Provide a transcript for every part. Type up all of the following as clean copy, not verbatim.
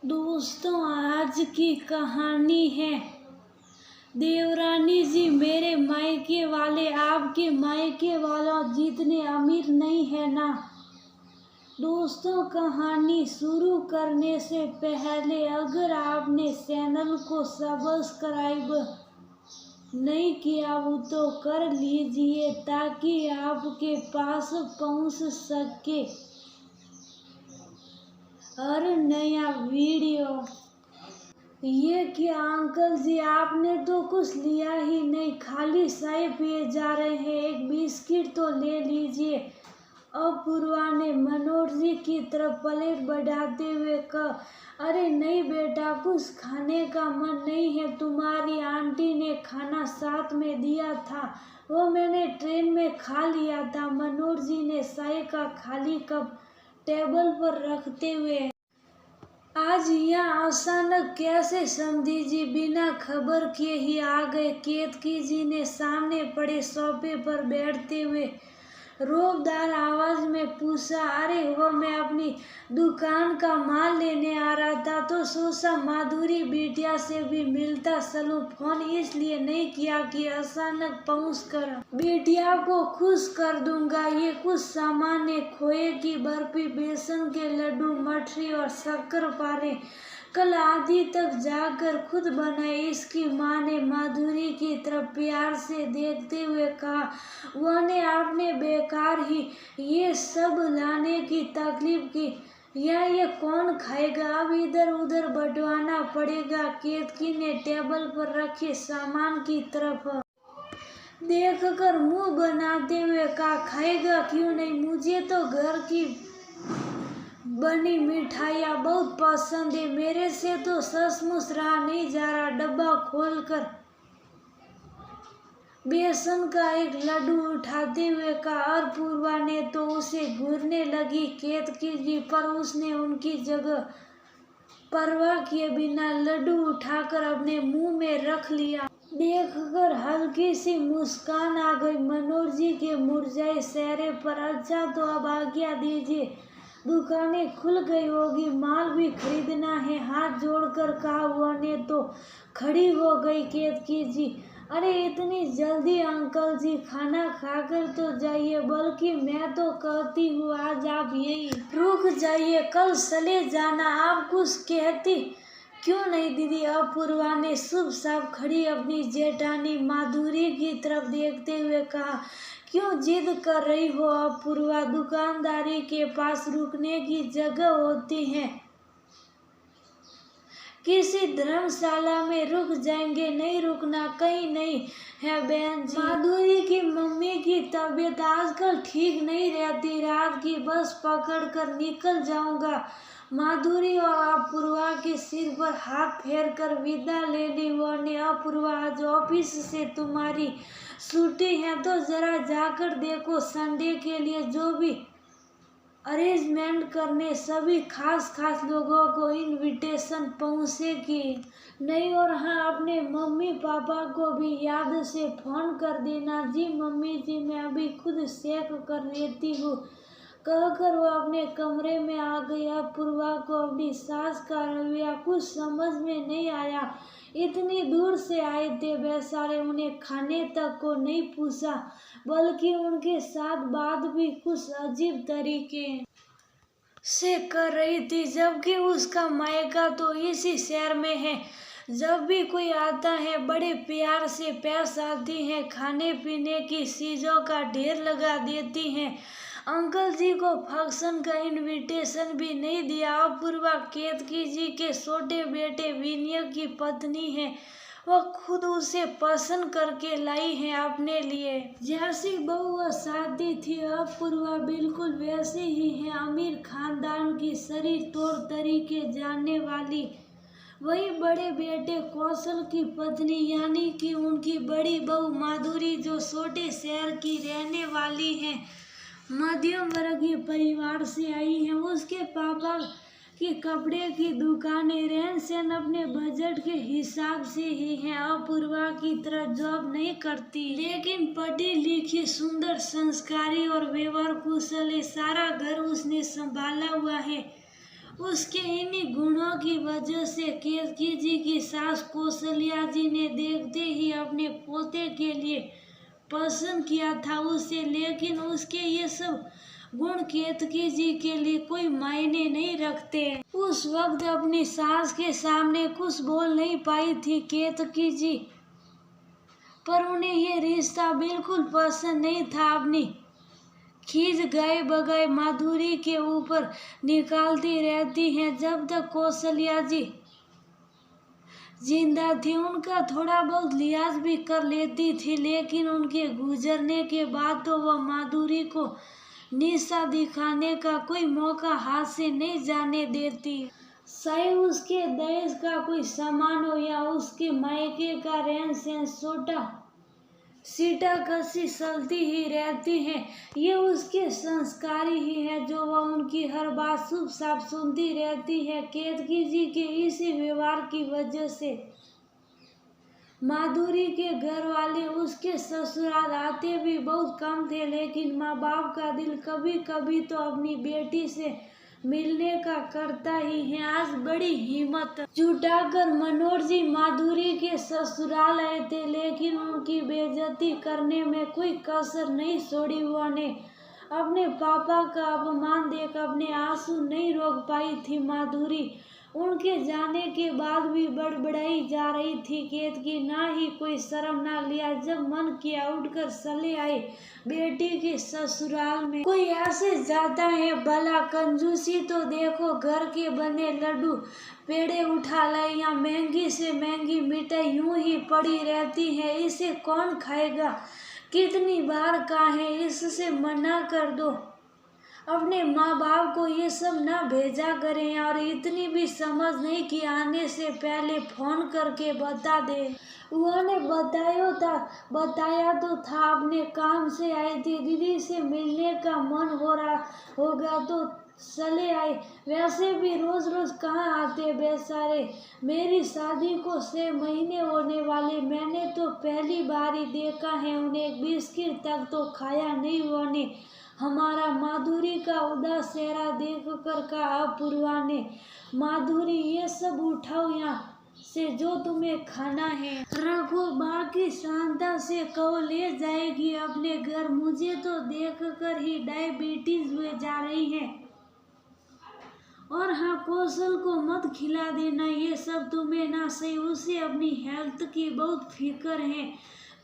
दोस्तों, आज की कहानी है देवरानी जी। मेरे मायके वाले आपके मायके वालों जितने अमीर नहीं है ना। दोस्तों, कहानी शुरू करने से पहले अगर आपने चैनल को सब्सक्राइब नहीं किया वो तो कर लीजिए ताकि आपके पास पहुंच सके हर नया वीडियो। ये क्या अंकल जी, आपने तो कुछ लिया ही नहीं, खाली चाय पिए जा रहे हैं, एक बिस्किट तो ले लीजिए। अपूर्वा ने मनोज जी की तरफ प्लेट बढ़ाते हुए कहा, अरे नहीं बेटा, कुछ खाने का मन नहीं है, तुम्हारी आंटी ने खाना साथ में दिया था, वो मैंने ट्रेन में खा लिया था। मनोज जी ने चाय का खाली कप टेबल पर रखते हुए, आज यहाँ अचानक कैसे समधी जी बिना खबर किए ही आ गए। केतकी जी ने सामने पड़े सोफे पर बैठते हुए रोबदार आवाज में पूछा, अरे वो मैं अपनी दुकान का माल लेने आ रहा था तो सोचा माधुरी बिटिया से भी मिलता चलूं। फोन इसलिए नहीं किया कि अचानक पहुंचकर बिटिया को खुश कर दूंगा। ये कुछ सामान है, खोए की बर्फी, बेसन के लड्डू, मठरी और शक्कर पारे कल आदि तक जाकर खुद बनाए। इसकी माँ ने माधुरी की तरफ प्यार से देखते हुए कहा, वने आपने बेकार ही ये सब लाने की तकलीफ की, या ये कौन खाएगा, अब इधर उधर बंटवाना पड़ेगा। केतकी ने टेबल पर रखे सामान की तरफ देखकर मुंह बनाते हुए कहा, खाएगा क्यों नहीं, मुझे तो घर की बनी मिठाइयाँ बहुत पसंद है, मेरे से तो सचमुच रहा नहीं जा रहा। डब्बा खोलकर बेसन का एक लड्डू उठाते हुए कहा। अपूर्वा ने तो उसे घूरने लगी केतकी जी, पर उसने उनकी जगह परवाह किए बिना लड्डू उठाकर अपने मुंह में रख लिया। देखकर हल्की सी मुस्कान आ गई मनोज जी के मुरझाए चेहरे पर। अच्छा तो अब आज्ञा दीजिए, दुकानें खुल गई होगी, माल भी खरीदना है, हाथ जोड़कर कहा। हुआ ने तो खड़ी हो गई केतकी जी, अरे इतनी जल्दी अंकल जी, खाना खाकर तो जाइए, बल्कि मैं तो कहती हूँ आज आप यही रुक जाइए, कल चले जाना। आप कुछ कहती क्यों नहीं दीदी? अपूर्वा ने शुभ साफ खड़ी अपनी जेठानी माधुरी की तरफ देखते हुए कहा। क्यों जिद कर रही हो अपूर्वा? दुकानदारी के पास रुकने की जगह होती है, किसी धर्मशाला में रुक जाएंगे, नहीं रुकना कहीं नहीं है बहन जी। माधुरी की मम्मी की तबीयत आजकल ठीक नहीं रहती, रात की बस पकड़कर निकल जाऊंगा। माधुरी और अपूर्वा के सिर पर हाथ फेर कर विदा ले ली। वो ने, अपूर्वा आज ऑफिस से तुम्हारी छुट्टी है तो जरा जाकर देखो, संडे के लिए जो भी अरेंजमेंट करने सभी खास लोगों को इनविटेशन पहुँचे कि नहीं। और हाँ, अपने मम्मी पापा को भी याद से फोन कर देना। जी मम्मी जी, मैं अभी खुद चेक कर लेती हूँ, कहकर वो अपने कमरे में आ गई। अपूर्वा को अपनी सास का रवैया कुछ समझ में नहीं आया, इतनी दूर से आए थे बेचारे, उन्हें खाने तक को नहीं पूछा, बल्कि उनके साथ बात भी कुछ अजीब तरीके से कर रही थी, जबकि उसका मायका तो इसी शहर में है। जब भी कोई आता है बड़े प्यार से पेश आती है, खाने पीने की चीज़ों का ढेर लगा देती हैं। अंकल जी को फंक्शन का इनविटेशन भी नहीं दिया। अपूर्वा केतकी जी के छोटे बेटे विनय की पत्नी है, वो खुद उसे पसंद करके लाई है अपने लिए। जैसी बहू शादी थी अपूर्वा बिल्कुल वैसे ही है, अमीर खानदान की सारी तौर तरीके जानने वाली। वही बड़े बेटे कौशल की पत्नी यानी कि उनकी बड़ी बहू माधुरी, जो छोटे शहर की रहने वाली है, मध्यम वर्गीय परिवार से आई है। उसके पापा की कपड़े की दुकानें, रहन सहन अपने बजट के हिसाब से ही है। अपूर्वा की तरह जॉब नहीं करती, लेकिन पढ़ी लिखी, सुंदर, संस्कारी और व्यवहार कुशल है। सारा घर उसने संभाला हुआ है। उसके इन्हीं गुणों की वजह वजह से केतकी जी की सास कौशल्या जी ने देखते ही अपने पोते के लिए पसंद किया था उसे, लेकिन उसके ये सब गुण केतकी जी के लिए कोई मायने नहीं रखते। उस वक्त अपनी सास के सामने कुछ बोल नहीं पाई थी केतकी जी, पर उन्हें ये रिश्ता बिल्कुल पसंद नहीं था। अपनी खींच गाय बगाए माधुरी के ऊपर निकालती रहती हैं जब तक कौशल्या जी जिंदा थी। उनका थोड़ा बहुत लिहाज भी कर लेती थी, लेकिन उनके गुजरने के बाद तो वह माधुरी को निशा दिखाने का कोई मौका हाथ से नहीं जाने देती। चाहे उसके दहेज का कोई सामान हो या उसके मायके का रहन सहन, छोटा सीटा कसी चलती ही रहती है। ये उसके संस्कार ही है जो वह उनकी हर बात चुप चाप सुनती रहती है। केतकी जी के इसी व्यवहार की वजह से माधुरी के घर वाले उसके ससुराल आते भी बहुत कम थे, लेकिन माँ बाप का दिल कभी कभी तो अपनी बेटी से मिलने का करता ही है। आज बड़ी हिम्मत जुटाकर मनोहर जी माधुरी के ससुराल आए थे, लेकिन उनकी बेइज्जती करने में कोई कसर नहीं छोड़ी। उन्होंने अपने पापा का अपमान देख अपने आंसू नहीं रोक पाई थी माधुरी। उनके जाने के बाद भी बड़बड़ाई जा रही थी केतकी, ना ही कोई शर्म ना लिया। जब मन किया उठकर चले आए बेटी के ससुराल में। कोई ऐसे जाता है भला, कंजूसी तो देखो, घर के बने लड्डू पेड़े उठा लाए या महंगी से महंगी मिठाई यूं ही पड़ी रहती है, इसे कौन खाएगा। कितनी बार कहा है इससे मना कर दो, अपने माँ बाप को ये सब ना भेजा करें, और इतनी भी समझ नहीं कि आने से पहले फोन करके बता दे। उन्होंने बताया तो था अपने काम से आए थे, दीदी से मिलने का मन हो रहा होगा तो चले आए। वैसे भी रोज रोज कहाँ आते बेचारे, मेरी शादी को 6 महीने होने वाले, मैंने तो पहली बार ही देखा है उन्हें, बिस्किट तक तो खाया नहीं उन्होंने। हमारा माधुरी का उदास चेहरा देखकर कहा अपूर्वा ने, माधुरी ये सब उठाओ यहाँ से, जो तुम्हें खाना है रखो, बाकी शांता से कहो ले जाएगी अपने घर। मुझे तो देखकर ही डायबिटीज हुए जा रही है। और हाँ, कौशल को मत खिला देना ये सब, तुम्हें ना सही, उसे अपनी हेल्थ की बहुत फिक्र है।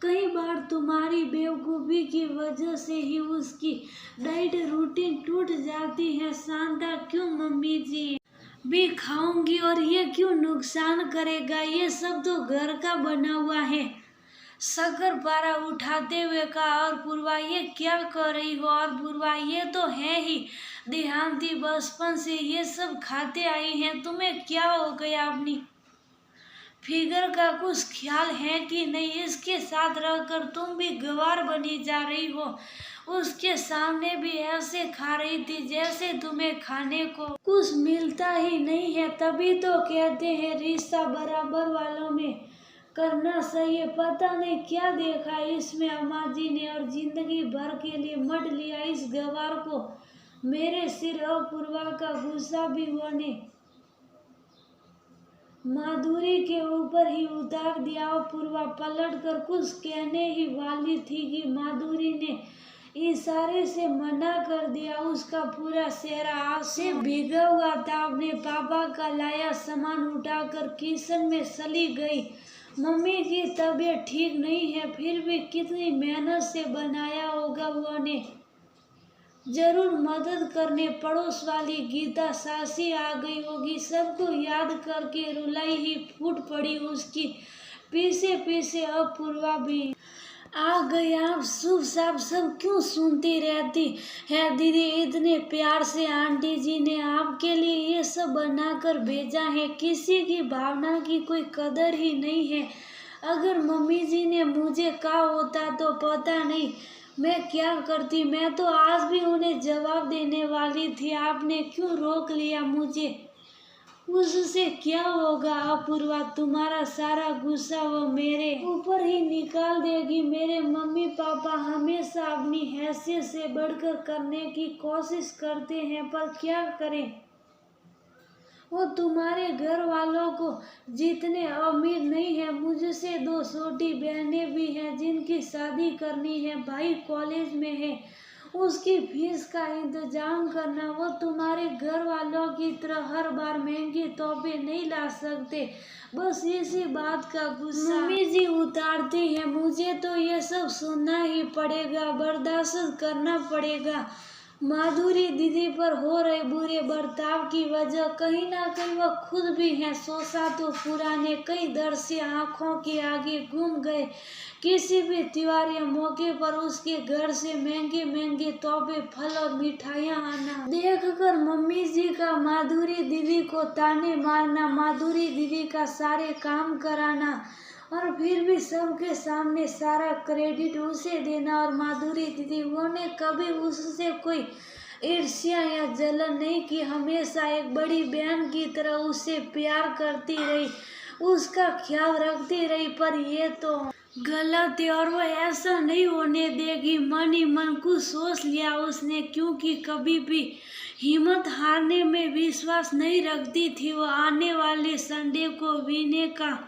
कई बार तुम्हारी बेवकूफ़ी की वजह से ही उसकी डाइट रूटीन टूट जाती है। शांता क्यों मम्मी जी भी खाऊंगी और ये क्यों नुकसान करेगा, ये सब तो घर का बना हुआ है। शक्कर पारा उठाते हुए कहा, और पूर्वा ये क्या कर रही हो, और पूर्वा ये तो है ही देहांती, बचपन से ये सब खाते आई हैं, तुम्हें क्या हो गया, अपनी फिगर का कुछ ख्याल है कि नहीं, इसके साथ रहकर तुम भी गंवार बनी जा रही हो। उसके सामने भी ऐसे खा रही थी जैसे तुम्हें खाने को कुछ मिलता ही नहीं है। तभी तो कहते हैं रिश्ता बराबर वालों में करना चाहिए। पता नहीं क्या देखा इसमें अम्मा जी ने, और जिंदगी भर के लिए मट लिया इस गंवार को। मेरे सिर अपूर्वा का गुस्सा भी उन्होंने माधुरी के ऊपर ही उतार दिया। अपूर्वा पलट कर कुछ कहने ही वाली थी कि माधुरी ने इशारे से मना कर दिया। उसका पूरा चेहरा आंसू से भीगा हुआ था। अपने पापा का लाया सामान उठाकर किचन में चली गई। मम्मी की तबीयत ठीक नहीं है, फिर भी कितनी मेहनत से बनाया होगा उन्होंने, जरूर मदद करने पड़ोस वाली गीता सासी आ गई होगी। सबको याद करके रुलाई ही फूट पड़ी उसकी। पीछे पीछे अपूर्वा भी आ गई। आप शुभ साफ सब क्यों सुनती रहती है दीदी, इतने प्यार से आंटी जी ने आपके लिए ये सब बनाकर भेजा है। किसी की भावना की कोई कदर ही नहीं है। अगर मम्मी जी ने मुझे कहा होता तो पता नहीं मैं क्या करती। मैं तो आज भी उन्हें जवाब देने वाली थी, आपने क्यों रोक लिया मुझे। उससे क्या होगा अपूर्वा, तुम्हारा सारा गुस्सा वो मेरे ऊपर ही निकाल देगी। मेरे मम्मी पापा हमेशा अपनी हैसियत से बढ़कर करने की कोशिश करते हैं, पर क्या करें, वो तुम्हारे घर वालों को जितने अमीर नहीं है। मुझसे 2 छोटी बहनें भी हैं जिनकी शादी करनी है। भाई कॉलेज में है, उसकी फीस का इंतजाम करना। वो तुम्हारे घर वालों की तरह हर बार महंगे तोहफे नहीं ला सकते। बस इसी बात का गुस्सा मम्मी जी उतारती है। मुझे तो ये सब सुनना ही पड़ेगा, बर्दाश्त करना पड़ेगा। माधुरी दीदी पर हो रहे बुरे बर्ताव की वजह कहीं ना कहीं वह खुद भी है। सोचा तो पुराने कई दर्द से आंखों के आगे घूम गए। किसी भी त्योहार या मौके पर उसके घर से महंगे महंगे तोहफे, फल और मिठाइयाँ आना देखकर मम्मी जी का माधुरी दीदी को ताने मारना, माधुरी दीदी का सारे काम कराना और फिर भी सबके सामने सारा क्रेडिट उसे देना। और माधुरी दीदी वो ने कभी उससे कोई ईर्ष्या या जलन नहीं की। हमेशा एक बड़ी बहन की तरह उससे प्यार करती रही, उसका ख्याल रखती रही। पर ये तो गलत है और वो ऐसा नहीं होने देगी। मन ही मन कुछ सोच लिया उसने, क्योंकि कभी भी हिम्मत हारने में विश्वास नहीं रखती थी। वो आने वाले संडे को विनय का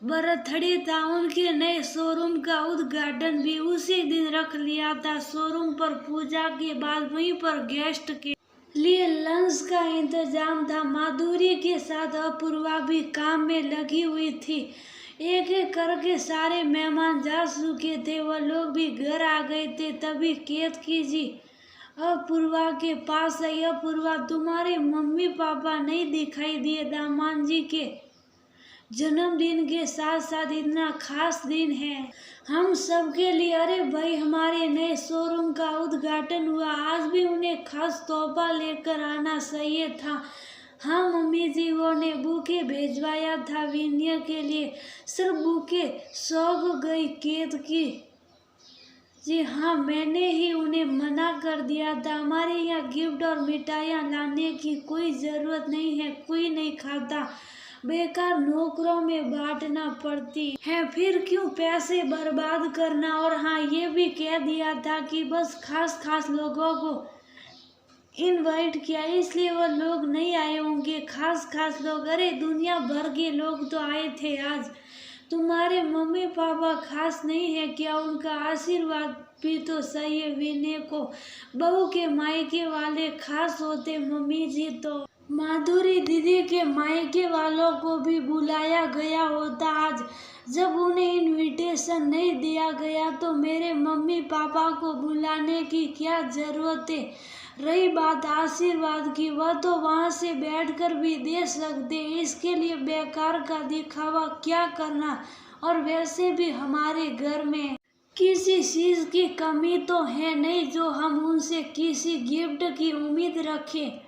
बर्थडे था। उनके नए शोरूम का उद्घाटन भी उसी दिन रख लिया था। शोरूम पर पूजा के बाद वहीं पर गेस्ट के लिए लंच का इंतजाम था। माधुरी के साथ अपूर्वा भी काम में लगी हुई थी। एक एक करके सारे मेहमान जा चुके थे, वह लोग भी घर आ गए थे। तभी केतकी जी अपूर्वा के पास आई। अपूर्वा, तुम्हारे मम्मी पापा नहीं दिखाई दिए। दामाद जी के जन्मदिन के साथ साथ इतना खास दिन है हम सबके लिए। अरे भाई, हमारे नए शोरूम का उद्घाटन हुआ, आज भी उन्हें खास तोहफा लेकर आना चाहिए था। हाँ मम्मी जी, वो ने बुके भेजवाया था विनय के लिए। सिर्फ बुके सौंप गई केतकी जी। हाँ, मैंने ही उन्हें मना कर दिया था। हमारे यहाँ गिफ्ट और मिठाइयाँ लाने की कोई ज़रूरत नहीं है, कोई नहीं खाता। बेकार नौकरों में बांटना पड़ती है, फिर क्यों पैसे बर्बाद करना। और हाँ, ये भी कह दिया था कि बस खास लोगों को इनवाइट किया, इसलिए वो लोग नहीं आए होंगे। खास लोग, अरे दुनिया भर के लोग तो आए थे आज। तुम्हारे मम्मी पापा खास नहीं है क्या? उनका आशीर्वाद भी तो सही है। विनय को बहू के मायके वाले खास होते मम्मी जी, तो माधुरी दीदी के मायके वालों को भी बुलाया गया होता आज। जब उन्हें इनविटेशन नहीं दिया गया तो मेरे मम्मी पापा को बुलाने की क्या जरूरत है। रही बात आशीर्वाद की, वह तो वहां से बैठकर भी दे सकते, इसके लिए बेकार का दिखावा क्या करना। और वैसे भी हमारे घर में किसी चीज की कमी तो है नहीं जो हम उनसे किसी गिफ्ट की उम्मीद रखें।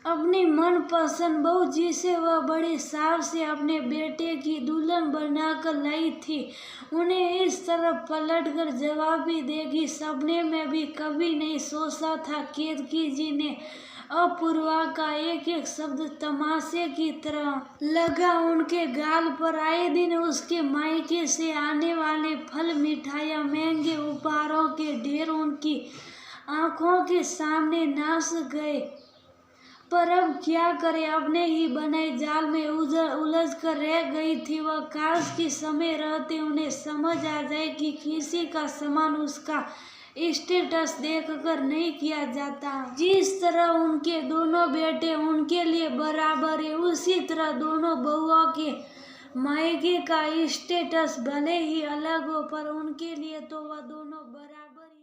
अपनी मनपसंद बहू जिसे वह बड़े साव से अपने बेटे की दुल्हन बनाकर लाई थी, उन्हें इस तरह पलटकर जवाब भी देगी, सपने में भी कभी नहीं सोचा था। केतकी जी ने अपूर्वा का एक एक शब्द तमाशे की तरह लगा उनके गाल पर। आए दिन उसके मायके से आने वाले फल, मिठाइयाँ, महंगे उपहारों के ढेर उनकी आंखों के सामने नाच गए। पर अब क्या करे, अपने ही बनाए जाल में उलझ कर रह गई थी वह। काश कि समय रहते उन्हें समझ आ जाए कि किसी का सम्मान उसका स्टेटस देखकर नहीं किया जाता। जिस तरह उनके दोनों बेटे उनके लिए बराबर है, उसी तरह दोनों बहुओं के मायके का स्टेटस भले ही अलग हो, पर उनके लिए तो वह दोनों बराबर